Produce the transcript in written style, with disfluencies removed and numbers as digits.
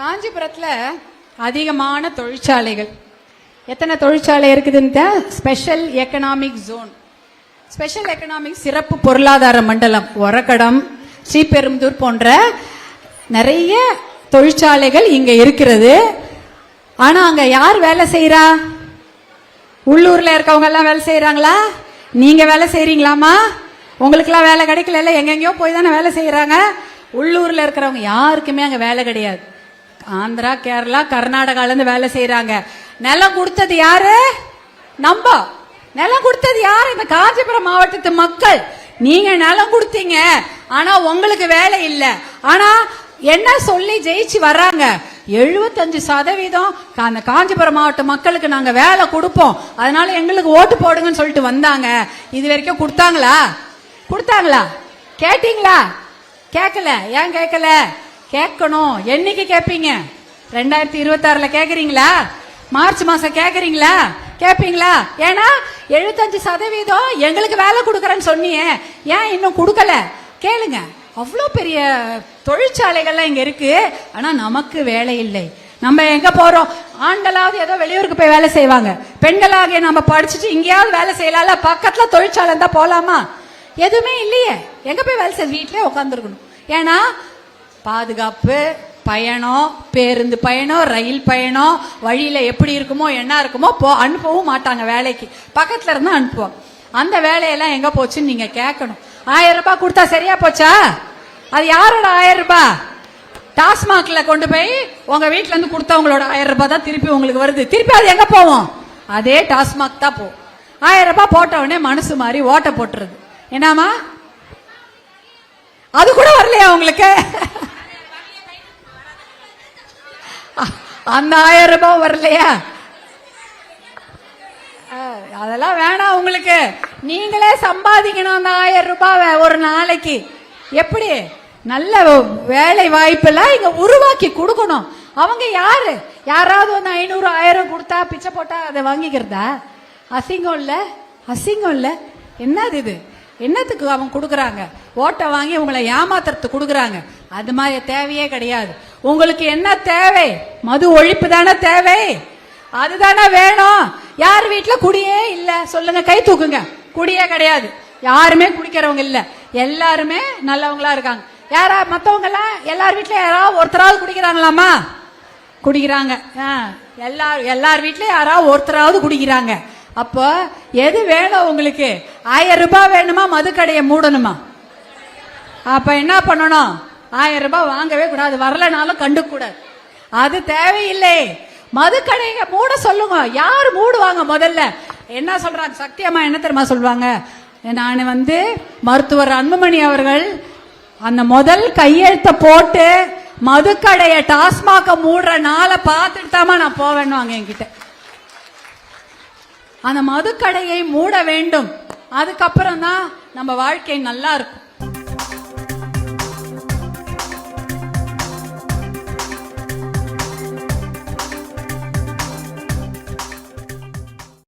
காஞ்சிபுரத்தில் அதிகமான தொழிற்சாலைகள். எத்தனை தொழிற்சாலை இருக்குதுன்னு special economic zone, special economic சிறப்பு பொருளாதார மண்டலம் ஒரகடம், ஸ்ரீபெரும்புதூர் போன்ற நிறைய தொழிற்சாலைகள் இங்க இருக்கிறது. ஆனா அங்க யார் வேலை செய்யறா? உள்ளூர்ல இருக்கவங்க எல்லாம் வேலை செய்யறாங்களா? நீங்க வேலை செய்யறீங்களாமா? உங்களுக்கெல்லாம் வேலை கிடைக்கல, எங்கெங்கயோ போய் தானே வேலை செய்யறாங்க. உள்ளூர்ல இருக்கிறவங்க யாருக்குமே அங்க வேலை கிடையாது. ஆந்திரா, கேரளா, கர்நாடகால இருந்து வேலை செய்யறாங்க. நிலம் கொடுத்தது யாரு? நம்ம. நிலம் கொடுத்தது யாரு? இந்த காஞ்சிபுரம் மாவட்டத்து மக்கள். நீங்க நிலம் கொடுத்தீங்க, ஆனா உங்களுக்கு வேலை இல்ல. ஆனா என்ன சொல்லி ஜெயிச்சு வர்றாங்க? 75% அந்த காஞ்சிபுரம் மாவட்ட மக்களுக்கு நாங்க வேலை கொடுப்போம், அதனால எங்களுக்கு ஓட்டு போடுங்கன்னு சொல்லிட்டு வந்தாங்க. இது வரைக்கும் கொடுத்தாங்களா? கொடுத்தாங்களா? கேட்டீங்களா? கேட்கல. ஏன் கேட்கல? கேட்கணும். என்னைக்கு கேட்பீங்க? 2026 கேக்குறீங்களா? மார்ச் மாசம் கேக்குறீங்களா? கேட்பீங்களா? ஏன்னா 75% எங்களுக்கு வேலை கொடுக்கறேன்னு சொன்னீங்க, ஏன் இன்னும் கொடுக்கல? கேளுங்க. அவ்வளோ பெரிய தொழிற்சாலைகள்லாம் இங்க இருக்கு, ஆனா நமக்கு வேலை இல்லை. நம்ம எங்க போறோம்? ஆண்களாவது ஏதோ வெளியூருக்கு போய் வேலை செய்வாங்க, பெண்களாக நம்ம படிச்சுட்டு இங்கேயாவது வேலை செய்யலாம்ல. பக்கத்துல தொழிற்சாலை இருந்தா போலாமா? எதுவுமே இல்லையே. எங்க போய் வேலை செய்ய? வீட்டிலே உட்காந்துருக்கணும். ஏன்னா பாதுகாப்பு, பயணம், பேருந்து பயணம், ரயில் பயணம், வழியில எப்படி இருக்குமோ என்ன இருக்குமோ அனுப்பவும் மாட்டாங்க வேலைக்கு. பக்கத்துல இருந்தா அனுப்புவோம். அந்த வேலையெல்லாம் எங்க போச்சுன்னு நீங்க கேட்கணும். 1000 ரூபாய் கொடுத்தா சரியா போச்சா? அது யாரோட 1000 ரூபாய்? டாஸ்மாக்ல கொண்டு போய் உங்க வீட்டுல இருந்து கொடுத்தவங்களோட 1000 ரூபாய் தான் திருப்பி உங்களுக்கு வருது. திருப்பி அது எங்க போவோம்? அதே டாஸ்மாக் தான் போகும். 1000 ரூபாய் போட்ட உடனே மனசு மாதிரி ஓட்ட போட்டுறது. என்னமா அது கூட வரலையா உங்களுக்கு? அந்த 1000 ரூபாய் வரலையா? அதெல்லாம் வேணாம் உங்களுக்கு. நீங்களே சம்பாதிக்கணும் அந்த 1000 ரூபாய் ஒரு நாளைக்கு. எப்படி? நல்ல வேலை வாய்ப்பெல்லாம் இங்க உருவாக்கி கொடுக்கணும். அவங்க யாரு? யாராவது வந்து 500 1000 கொடுத்தா பிச்சை போட்டா அதை வாங்கிக்கிறதா? அசிங்கம் இல்ல? அசிங்கம் இல்ல? என்னது இது? என்னத்துக்கு அவங்க கொடுக்கறாங்க? ஓட்டை வாங்கி உங்களை ஏமாத்துறதுக்கு கொடுக்கறாங்க. அது மாதிரி தேவையே கிடையாது. உங்களுக்கு என்ன தேவை? மது ஒழிப்பு தானே தேவை. அதுதானே வேணும். யார் வீட்டுல குடியே இல்ல சொல்லுங்க, கை தூக்குங்க. குடியே கிடையாது. யாருமே குடிக்கிறவங்க இல்ல, எல்லாருமே நல்லவங்களா இருக்காங்க. யாரா மத்தவங்க எல்லாம் எல்லார் வீட்லயும் யாராவது ஒருத்தராவது குடிக்கிறாங்களாமா? குடிக்கிறாங்க. எல்லார் வீட்லயும் யாராவது ஒருத்தராவது குடிக்கிறாங்க. அப்போ எது வேணும் உங்களுக்கு? 1000 ரூபாய் வேணுமா? மதுக்கடையை மூடணுமா? அப்ப என்ன பண்ணணும்? 1000 ரூபாய் வாங்கவே கூடாது, வரலனாலும் கண்டுக்க கூடாது. அது தேவையில்லை. மதுக்கடையை மூட சொல்லுங்க. யாரு மூடுவாங்க? முதல்ல என்ன சொல்றாங்க? சக்தி அம்மா என்ன தெரியுமா சொல்லுவாங்க? நான் வந்து மருத்துவர் அன்புமணி அவர்கள் அந்த முதல் கையெழுத்த போட்டு மதுக்கடைய டாஸ்மாக மூடுற நாளை பார்த்துட்டு தாமா நான் போவேன்னு என்கிட்ட. அந்த மதுக்கடையை மூட வேண்டும். அதுக்கப்புறம் தான் நம்ம வாழ்க்கை நல்லா இருக்கும்.